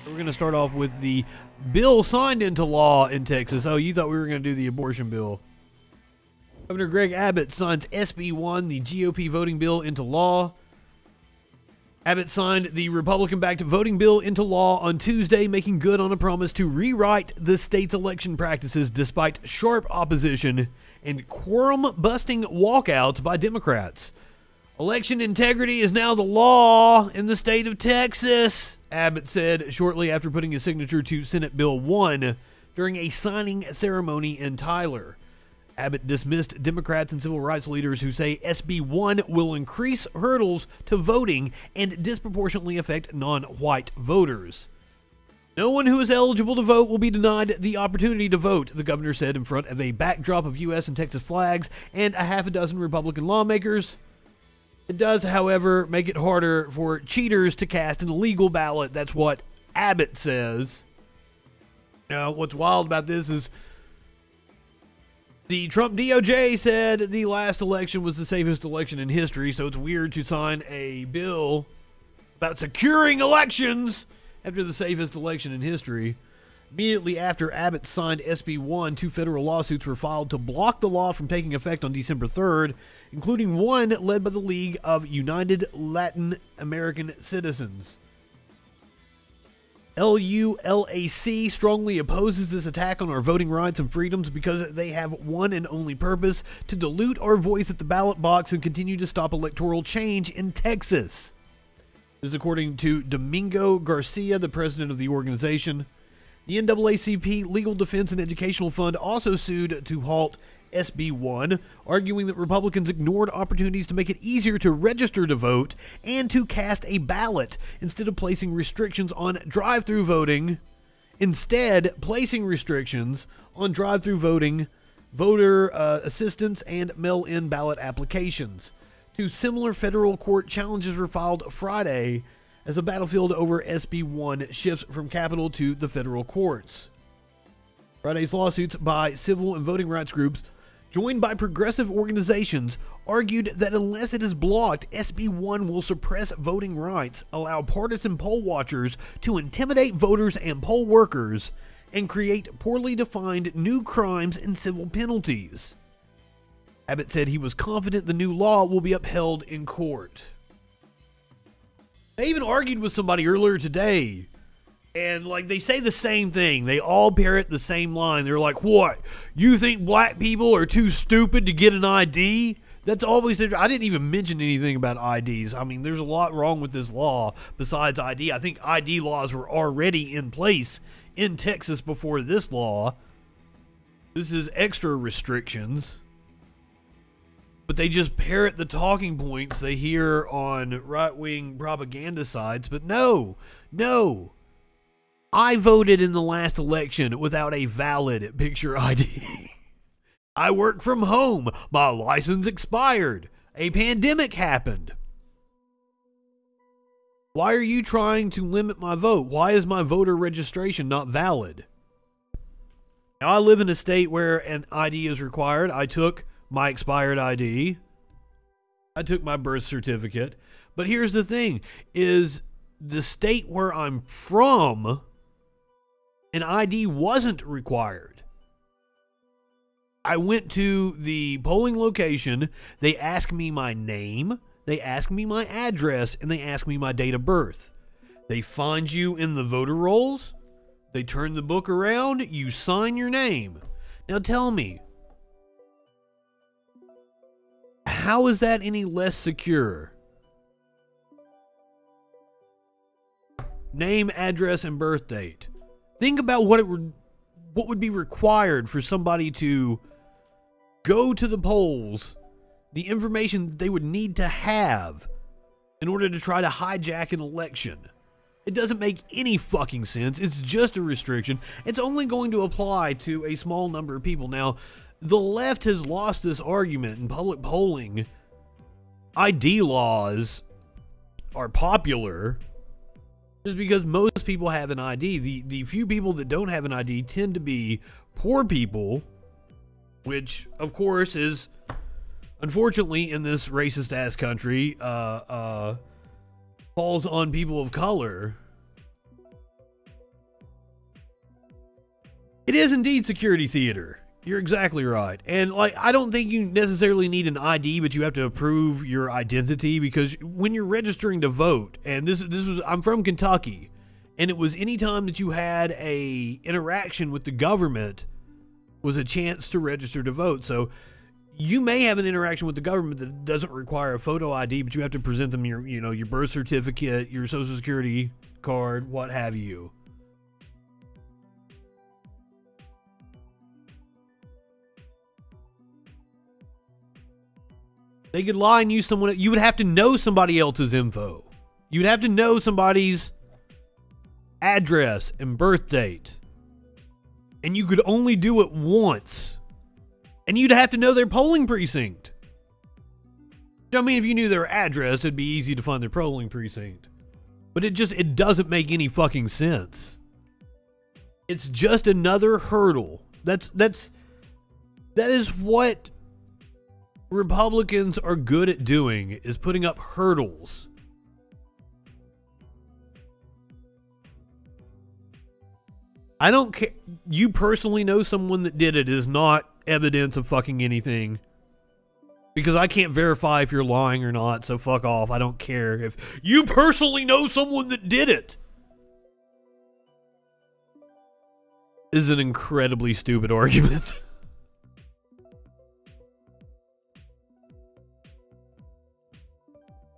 We're going to start off with the bill signed into law in Texas. Oh, you thought we were going to do the abortion bill. Governor Greg Abbott signs SB1, the GOP voting bill, into law. Abbott signed the Republican-backed voting bill into law on Tuesday, making good on a promise to rewrite the state's election practices despite sharp opposition and quorum-busting walkouts by Democrats. Election integrity is now the law in the state of Texas, Abbott said shortly after putting his signature to Senate Bill 1 during a signing ceremony in Tyler. Abbott dismissed Democrats and civil rights leaders who say SB1 will increase hurdles to voting and disproportionately affect non-white voters. No one who is eligible to vote will be denied the opportunity to vote, the governor said in front of a backdrop of U.S. and Texas flags and a half a dozen Republican lawmakers. It does, however, make it harder for cheaters to cast an illegal ballot. That's what Abbott says. Now, what's wild about this is the Trump DOJ said the last election was the safest election in history, so it's weird to sign a bill about securing elections after the safest election in history. Immediately after Abbott signed SB1, 2 federal lawsuits were filed to block the law from taking effect on December 3rd, including one led by the League of United Latin American Citizens. LULAC strongly opposes this attack on our voting rights and freedoms because they have one and only purpose: to dilute our voice at the ballot box and continue to stop electoral change in Texas. This is according to Domingo Garcia, the president of the organization. The NAACP Legal Defense and Educational Fund also sued to halt SB1, arguing that Republicans ignored opportunities to make it easier to register to vote and to cast a ballot instead of placing restrictions on drive-through voting. Instead, placing restrictions on drive-through voting, voter assistance, and mail-in ballot applications. 2 similar federal court challenges were filed Friday as the battlefield over SB1 shifts from Capitol to the federal courts. Friday's lawsuits by civil and voting rights groups, joined by progressive organizations, argued that unless it is blocked, SB1 will suppress voting rights, allow partisan poll watchers to intimidate voters and poll workers, and create poorly defined new crimes and civil penalties. Abbott said he was confident the new law will be upheld in court. They even argued with somebody earlier today, and they say the same thing. They all parrot the same line. They're like, what? You think black people are too stupid to get an ID? That's always there. I didn't even mention anything about IDs. I mean, there's a lot wrong with this law besides ID. I think ID laws were already in place in Texas before this law. This is extra restrictions. But they just parrot the talking points they hear on right-wing propaganda sites. But no. I voted in the last election without a valid picture ID. I work from home. My license expired. A pandemic happened. Why are you trying to limit my vote? Why is my voter registration not valid? Now, I live in a state where an ID is required. I took my expired ID. I took my birth certificate. But here's the thing, is the state where I'm from, an ID wasn't required. I went to the polling location. They asked me my name, they asked me my address, and they asked me my date of birth. They find you in the voter rolls. They turn the book around. You sign your name. Now tell me, how is that any less secure? Name, address, and birth date. Think about what would be required for somebody to go to the polls, the information they would need to have in order to try to hijack an election. It doesn't make any fucking sense. It's just a restriction. It's only going to apply to a small number of people. Now, the left has lost this argument in public polling. ID laws are popular just because most people have an ID. The few people that don't have an ID tend to be poor people, which, of course, is, unfortunately, in this racist-ass country, falls on people of color. It is indeed security theater. You're exactly right. And like, I don't think you necessarily need an ID, but you have to prove your identity, because when you're registering to vote, and this was, I'm from Kentucky, and it was any time that you had a interaction with the government was a chance to register to vote. So you may have an interaction with the government that doesn't require a photo ID, but you have to present them your, you know, your birth certificate, your social security card, what have you. They could lie and use someone. You would have to know somebody else's info. You'd have to know somebody's address and birth date. And you could only do it once. And you'd have to know their polling precinct. I mean, if you knew their address, it'd be easy to find their polling precinct. But it doesn't make any fucking sense. It's just another hurdle. That is what Republicans are good at doing, is putting up hurdles. I don't care. You personally know someone that did it is not evidence of fucking anything. Because I can't verify if you're lying or not, so fuck off. I don't care if you personally know someone that did it. This is an incredibly stupid argument.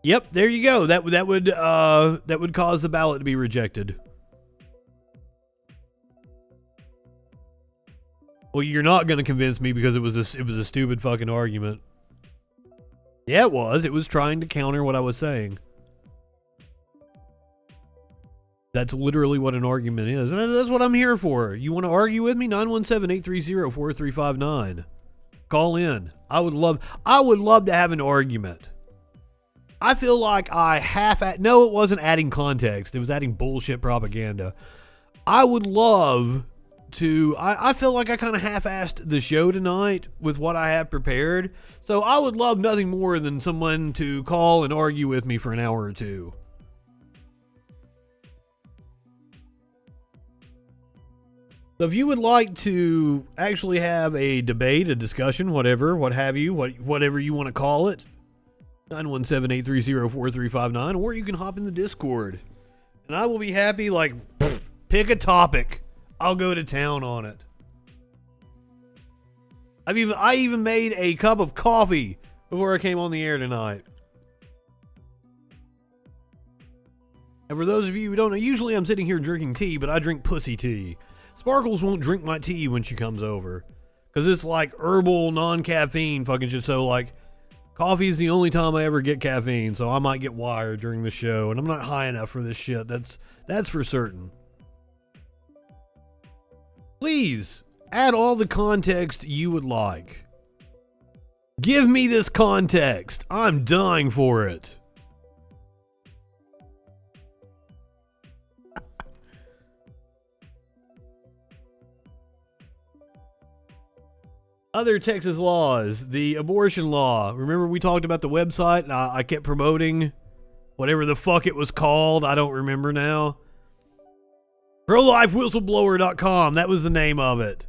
Yep, there you go. That would cause the ballot to be rejected. Well, you're not going to convince me because it was a stupid fucking argument. Yeah, it was. It was trying to counter what I was saying. That's literally what an argument is. And that's what I'm here for. You want to argue with me? 917-830-4359. Call in. I would love to have an argument. I feel like no, it wasn't adding context. It was adding bullshit propaganda. I would love to, I feel like I kind of half-assed the show tonight with what I have prepared. So I would love nothing more than someone to call and argue with me for an hour or two. So if you would like to actually have a debate, a discussion, whatever, what have you, whatever you want to call it, 917-830-4359, or you can hop in the Discord. And I will be happy, like, pick a topic. I'll go to town on it. I even made a cup of coffee before I came on the air tonight. And for those of you who don't know, usually I'm sitting here drinking tea, but I drink pussy tea. Sparkles won't drink my tea when she comes over, because it's like herbal, non-caffeine fucking shit. So like, coffee is the only time I ever get caffeine, so I might get wired during the show, and I'm not high enough for this shit. That's for certain. Please add all the context you would like. Give me this context. I'm dying for it. Other Texas laws, the abortion law. Remember we talked about the website? I kept promoting whatever the fuck it was called. I don't remember now. ProlifeWhistleblower.com. That was the name of it.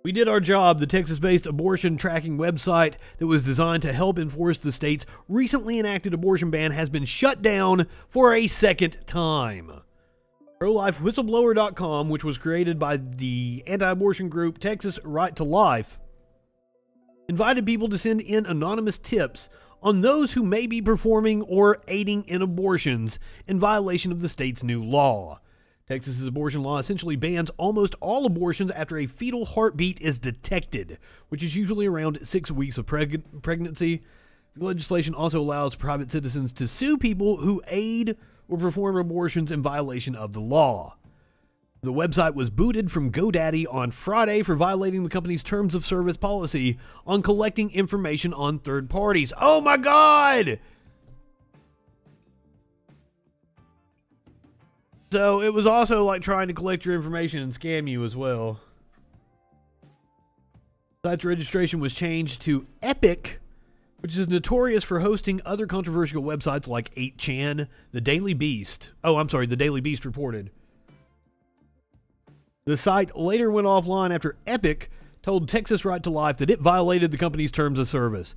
We did our job. The Texas-based abortion tracking website that was designed to help enforce the state's recently enacted abortion ban has been shut down for a second time. ProlifeWhistleblower.com, which was created by the anti-abortion group Texas Right to Life, invited people to send in anonymous tips on those who may be performing or aiding in abortions in violation of the state's new law. Texas's abortion law essentially bans almost all abortions after a fetal heartbeat is detected, which is usually around 6 weeks of pregnancy. The legislation also allows private citizens to sue people who aid or perform abortions in violation of the law. The website was booted from GoDaddy on Friday for violating the company's terms of service policy on collecting information on third parties. Oh my God! So it was also like trying to collect your information and scam you as well. Site's registration was changed to Epic, which is notorious for hosting other controversial websites like 8chan, The Daily Beast. Oh, I'm sorry, The Daily Beast reported. The site later went offline after Epic told Texas Right to Life that it violated the company's terms of service.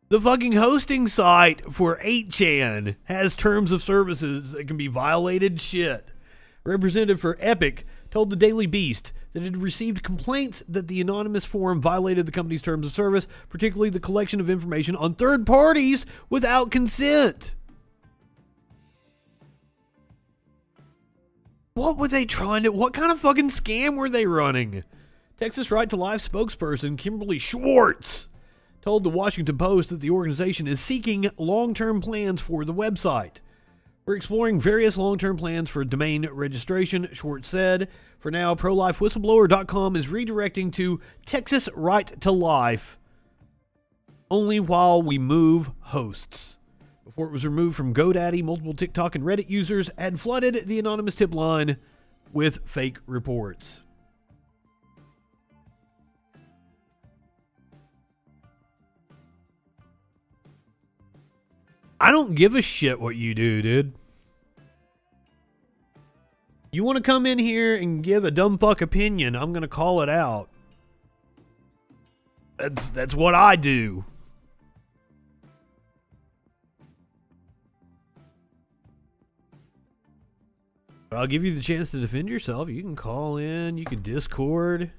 The fucking hosting site for 8chan has terms of services that can be violated. Shit. Representative for Epic told the Daily Beast that it had received complaints that the anonymous forum violated the company's terms of service, particularly the collection of information on third parties without consent. What were they trying to... What kind of fucking scam were they running? Texas Right to Life spokesperson Kimberly Schwartz told the Washington Post that the organization is seeking long-term plans for the website. We're exploring various long-term plans for domain registration, Schwartz said. For now, ProlifeWhistleblower.com is redirecting to Texas Right to Life only while we move hosts. Before it was removed from GoDaddy, multiple TikTok and Reddit users had flooded the anonymous tip line with fake reports. I don't give a shit what you do, dude. You want to come in here and give a dumb fuck opinion, I'm going to call it out. That's what I do. I'll give you the chance to defend yourself. You can call in, you can Discord.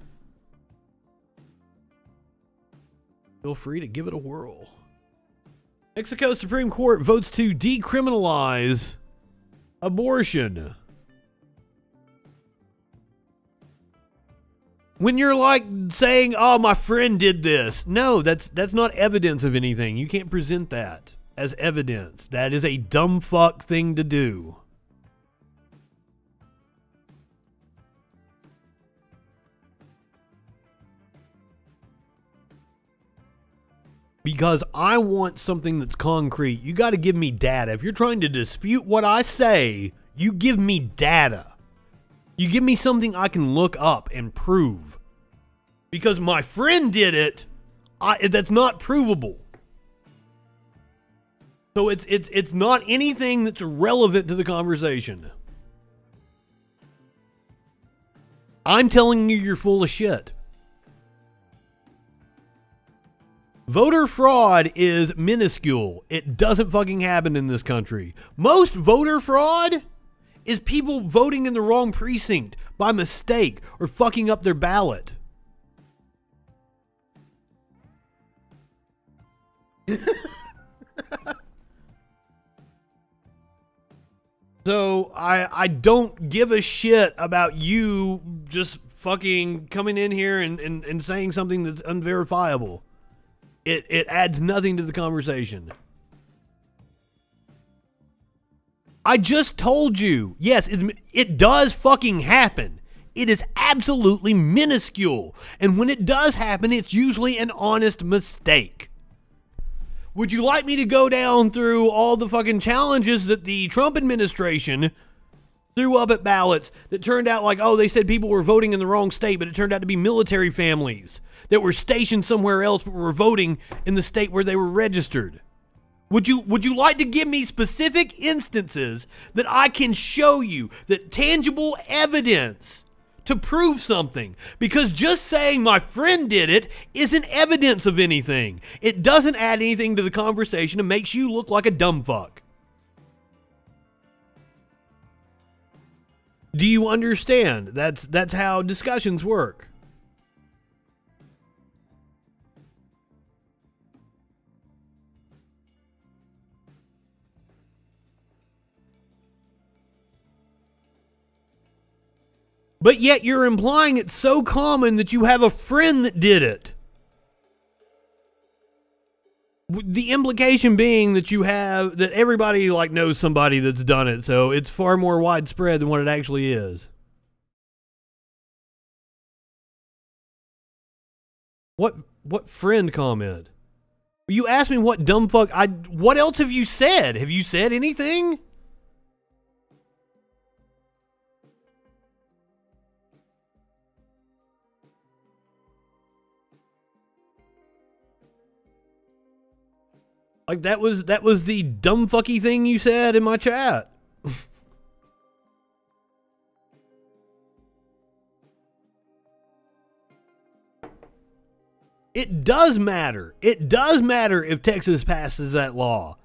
Feel free to give it a whirl. Mexico Supreme Court votes to decriminalize abortion. When you're like saying, oh, my friend did this. No, that's not evidence of anything. You can't present that as evidence. That is a dumb fuck thing to do. Because I want something that's concrete. You got to give me data. If you're trying to dispute what I say, you give me data. You give me something I can look up and prove. Because my friend did it, that's not provable. So it's not anything that's relevant to the conversation. I'm telling you you're full of shit. Voter fraud is minuscule. It doesn't fucking happen in this country. Most voter fraud is people voting in the wrong precinct by mistake or fucking up their ballot. So I don't give a shit about you just fucking coming in here and saying something that's unverifiable. It adds nothing to the conversation. I just told you. Yes, it does fucking happen. It is absolutely minuscule. And when it does happen, it's usually an honest mistake. Would you like me to go down through all the fucking challenges that the Trump administration threw up at ballots that turned out like, oh, they said people were voting in the wrong state, but it turned out to be military families that were stationed somewhere else but were voting in the state where they were registered? Would you like to give me specific instances that I can show you, that tangible evidence to prove something? Because just saying my friend did it isn't evidence of anything. It doesn't add anything to the conversation and makes you look like a dumb fuck. Do you understand? That's how discussions work. But yet you're implying it's so common that you have a friend that did it. The implication being that that everybody like knows somebody that's done it, so it's far more widespread than what it actually is. What friend comment? You asked me what dumb fuck what else have you said? Have you said anything? Like that was the dumb fucky thing you said in my chat. It does matter. It does matter if Texas passes that law.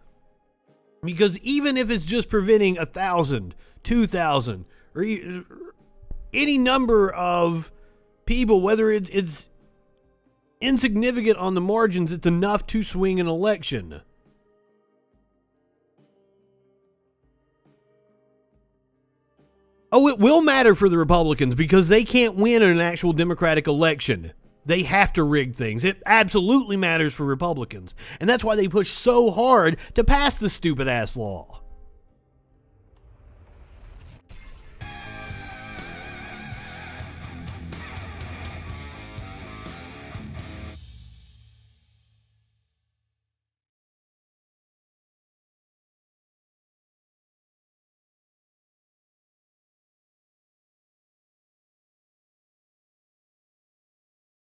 Because even if it's just preventing 1,000, 2,000, or any number of people, whether it's insignificant on the margins, it's enough to swing an election. Oh, it will matter for the Republicans because they can't win an actual Democratic election. They have to rig things. It absolutely matters for Republicans. And that's why they push so hard to pass this stupid-ass law.